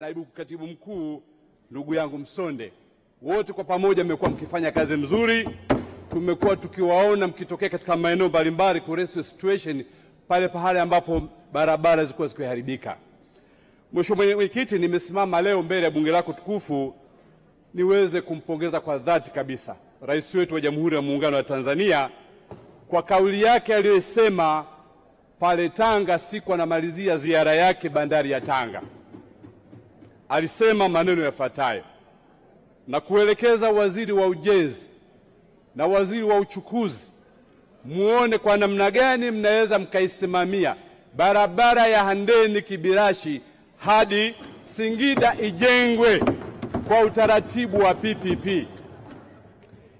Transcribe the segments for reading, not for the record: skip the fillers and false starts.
Naibu Katibu Mkuu ndugu yangu Msonde, wote kwa pamoja mmekuwa mkifanya kazi mzuri. Tumekuwa tukiwaona mkitokea katika maeneo mbalimbali ku rescue situation pale ambapo barabara zilikuwa zikiharibika. Mheshimiwa Mwenyekiti, nimesimama leo mbele ya bunge lako tukufu niweze kumpongeza kwa dhati kabisa Rais wetu wa Jamhuri ya Muungano wa Tanzania kwa kauli yake aliyosema pale Tanga siku anamalizia ziara yake bandari ya Tanga. Alisema maneno yafuatayo na kuelekeza waziri wa ujenzi na waziri wa uchukuzi, muone kwa namna gani mnaweza mkaisimamia barabara ya Handeni Kibirashi hadi Singida ijengwe kwa utaratibu wa PPP.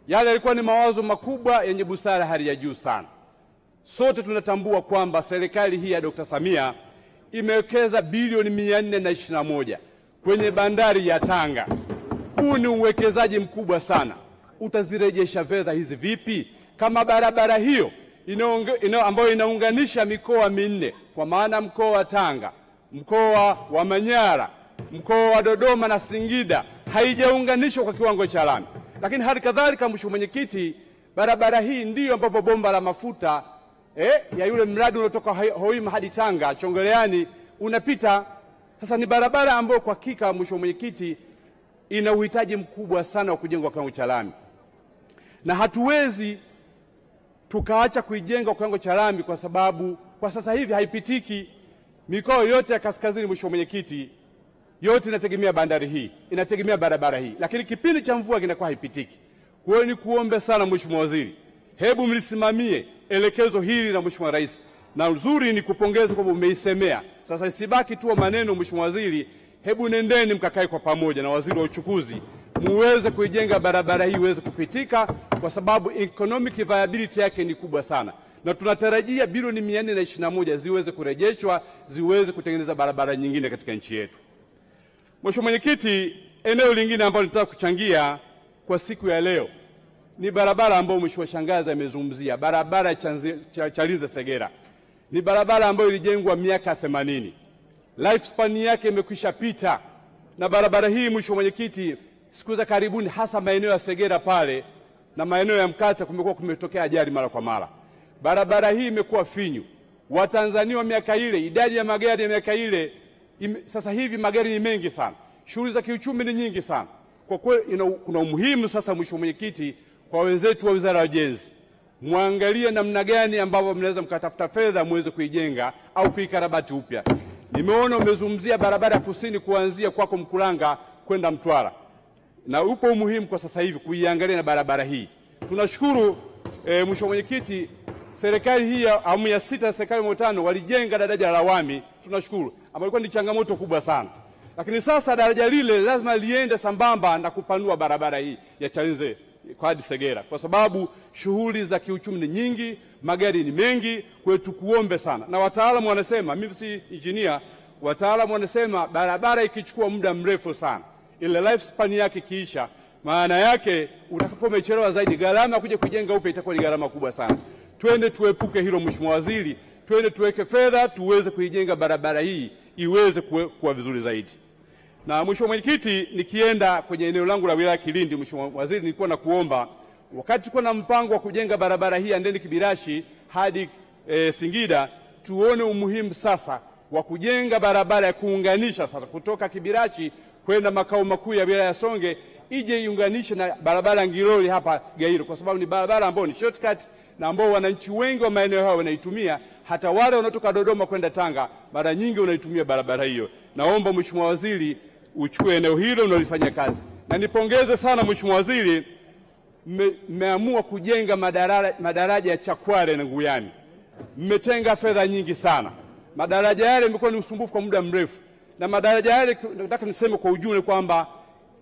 Yale yalikuwa ni mawazo makubwa yenye busara hali ya juu sana. Sote tunatambua kwamba serikali hii ya Dr. Samia imewekeza bilioni 421 kwenye bandari ya Tanga. Huu ni uwekezaji mkubwa sana. Utazirejesha fedha hizi vipi kama barabara hiyo ambayo inaunganisha mikoa minne, kwa maana mkoa wa Tanga, mkoa wa Manyara, mkoa wa Dodoma na Singida haijaunganishwa kwa kiwango cha lami? Lakini hali kadhalika, Mheshimiwa Mwenyekiti, barabara hii ndiyo ambapo bomba la mafuta ya yule mradi unaotoka Hoima hadi Tanga Chongoleani unapita. Sasa ni barabara ambayo kwa hakika, Mheshimiwa Mwenyekiti, ina uhitaji mkubwa sana wa kujengwa kwa kiwango cha lami, na hatuwezi tukaacha kuijenga kwa kiwango cha lami kwa sababu kwa sasa hivi haipitiki. Mikoa yote ya kaskazini, Mheshimiwa Mwenyekiti, yote inategemea bandari hii, inategemea barabara hii, lakini kipindi cha mvua kinakuwa haipitiki. Kwa hiyo ni kuombe sana Mheshimiwa Waziri, hebu mlisimamie elekezo hili la Mheshimiwa Rais, na uzuri ni kupongeza kwamba umeisemea. Sasa isibaki tu maneno, Mheshimiwa Waziri, hebu nendeni mkakae kwa pamoja na waziri wa uchukuzi muweze kuijenga barabara hii iweze kupitika, kwa sababu economic viability yake ni kubwa sana, na tunatarajia bilioni 421 ziweze kurejeshwa ziweze kutengeneza barabara nyingine katika nchi yetu. Mheshimiwa Mwenyekiti, eneo lingine ambalo nataka kuchangia kwa siku ya leo ni barabara ambayo Mheshimiwa Shangazi amezungumzia, barabara ya Chalinze Segera. Ni barabara ambayo ilijengwa miaka 80. Lifespan yake imekwisha pita, na barabara hii, Mheshimiwa Mwenyekiti, siku za karibuni hasa maeneo ya Segera pale na maeneo ya Mkata kumetokea ajali mara kwa mara. Barabara hii imekuwa finyu. Watanzania wa miaka ile, idadi ya magari ya miaka ile, sasa hivi magari ni mengi sana. Shughuli za kiuchumi ni nyingi sana. Kwa kweli kuna umuhimu sasa, Mheshimiwa Mwenyekiti, kwa wenzetu wa Wizara ya Ujenzi, muangalie namna gani ambavyo mnaweza mkatafuta fedha muweze kuijenga au kuikarabati upya. Nimeona umezungumzia barabara ya kusini kuanzia kwako Mkuranga kwenda Mtwara, na upo umuhimu kwa sasa hivi kuiangalia na barabara hii. Tunashukuru Mheshimiwa Mwenyekiti, serikali hii ya awamu ya 6 na serikali ya 5 walijenga daraja la Wami, tunashukuru, ambapo ilikuwa ni changamoto kubwa sana. Lakini sasa daraja lile lazima liende sambamba na kupanua barabara hii ya Chalinze hadi Segera, kwa sababu shughuli za kiuchumi ni nyingi, magari ni mengi. Kwetu kuombe sana, na wataalamu wanasema, mimi si engineer, wataalamu wanasema barabara ikichukua muda mrefu sana, ile lifespan yake kiisha, maana yake utakapomechelewa zaidi, gharama kuja kujenga upya itakuwa ni gharama kubwa sana. Twende tuepuke hilo, Mheshimiwa Waziri, twende tuweke fedha tuweze kuijenga barabara hii iweze kuwa vizuri zaidi. Na Mheshimiwa Mwenyekiti, nikienda kwenye eneo langu la wilaya Kilindi, Mheshimiwa Waziri, nilikuwa na kuomba wakati tuko na mpango wa kujenga barabara hii Handeni Kibirashi hadi Singida, tuone umuhimu sasa wa kujenga barabara ya kuunganisha sasa kutoka Kibirashi kwenda makao makuu ya wilaya Songe, ije iunganishe na barabara Ngiroli hapa Gairo, kwa sababu ni barabara ambayo ni shortcut na ambao wananchi wengi wa maeneo hayo wanaitumia. Hata wale wanaotoka Dodoma kwenda Tanga mara nyingi wanaitumia barabara hiyo. Naomba Mheshimiwa Waziri uchukue eneo hilo na ulifanye kazi. Na nipongeze sana Mheshimiwa Waziri, mmeamua kujenga madaraja ya Chakwale na Nguyani. Mmetenga fedha nyingi sana. Madaraja yale yamekuwa ni usumbufu kwa muda mrefu, na madaraja yale nataka niseme kwa ujumla kwamba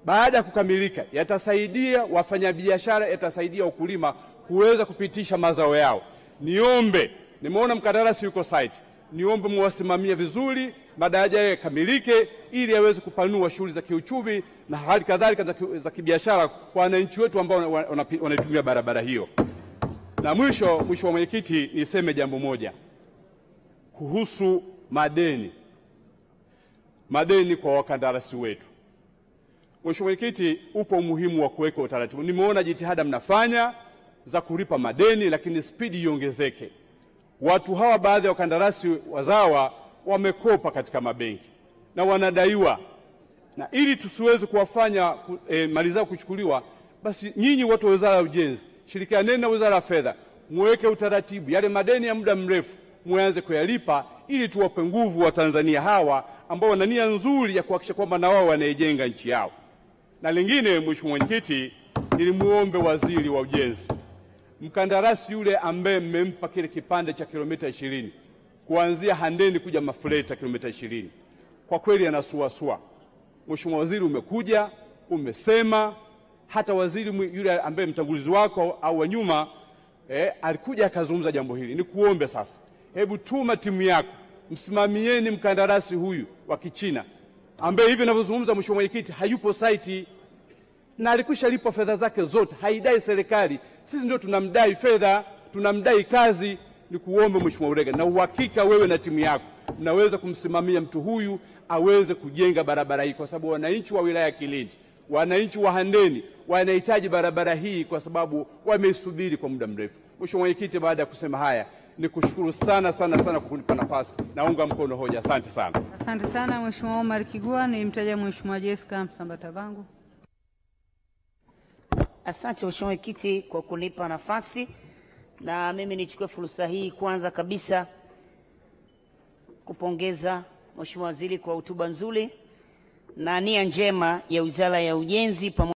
baada ya kukamilika yatasaidia wafanyabiashara, yatasaidia wakulima kuweza kupitisha mazao yao. Nimeona mkandarasi yuko site, niombe muwasimamie vizuri madaraja yale yakamilike ili yaweze kupanua shughuli za kiuchumi na hali kadhalika za kibiashara kwa wananchi wetu ambao wanaitumia barabara hiyo. Na mwisho, Mheshimiwa Mwenyekiti, niseme jambo moja kuhusu madeni. madeni kwa wakandarasi wetu. Mheshimiwa Mwenyekiti, upo umuhimu wa kuweka utaratibu. Nimeona jitihada mnafanya za kulipa madeni, lakini spidi iongezeke. Watu hawa, baadhi ya wakandarasi wazawa, wamekopa katika mabenki na wanadaiwa, na ili tusiweze kuwafanya mali zao kuchukuliwa, basi nyinyi watu wa Wizara ya Ujenzi, shirikianeni na Wizara ya Fedha, muweke utaratibu, yale madeni ya muda mrefu muanze kuyalipa, ili tuwape nguvu wa Tanzania hawa ambao wana nia nzuri ya kuhakikisha kwamba na wao wanaijenga nchi yao. Na lingine, Mheshimiwa Mwenyekiti, nilimuombe Waziri wa Ujenzi, mkandarasi yule ambaye mmempa kile kipande cha kilomita 20 kuanzia Handeni kuja Mafuleta kilomita 20, kwa kweli anasuasua. Mheshimiwa Waziri, umekuja umesema, hata waziri yule ambaye mtangulizi wako au wa nyuma alikuja akazungumza jambo hili. Nikuombe sasa, hebu tuma timu yako, msimamieni mkandarasi huyu wa Kichina ambaye hivi ninavyozungumza, Mheshimiwa Mwenyekiti, hayupo site na alikwisha lipa fedha zake zote, haidai serikali. Sisi ndio tunamdai fedha, tunamdai kazi. Nikuombe Mheshimiwa Ulega, na uhakika wewe na timu yako mnaweza kumsimamia mtu huyu aweze kujenga barabara hii, kwa sababu wananchi wa wilaya ya Kilindi, wananchi wa Handeni wanahitaji barabara hii kwa sababu wameisubiri kwa muda mrefu. Mheshimiwa Mwenyekiti, baada ya kusema haya, nikushukuru sana kwa kunipa nafasi. Naunga mkono hoja. Asante sana. Asante sana Mheshimiwa Omar Kigwa. Nilimtaja Mheshimiwa Jessica Msambatavangu. Asante Mheshimiwa Mwenyekiti kwa kunipa nafasi, na mimi nichukue fursa hii kwanza kabisa kupongeza Mheshimiwa Waziri kwa hotuba nzuri na nia njema ya Wizara ya Ujenzi pamoja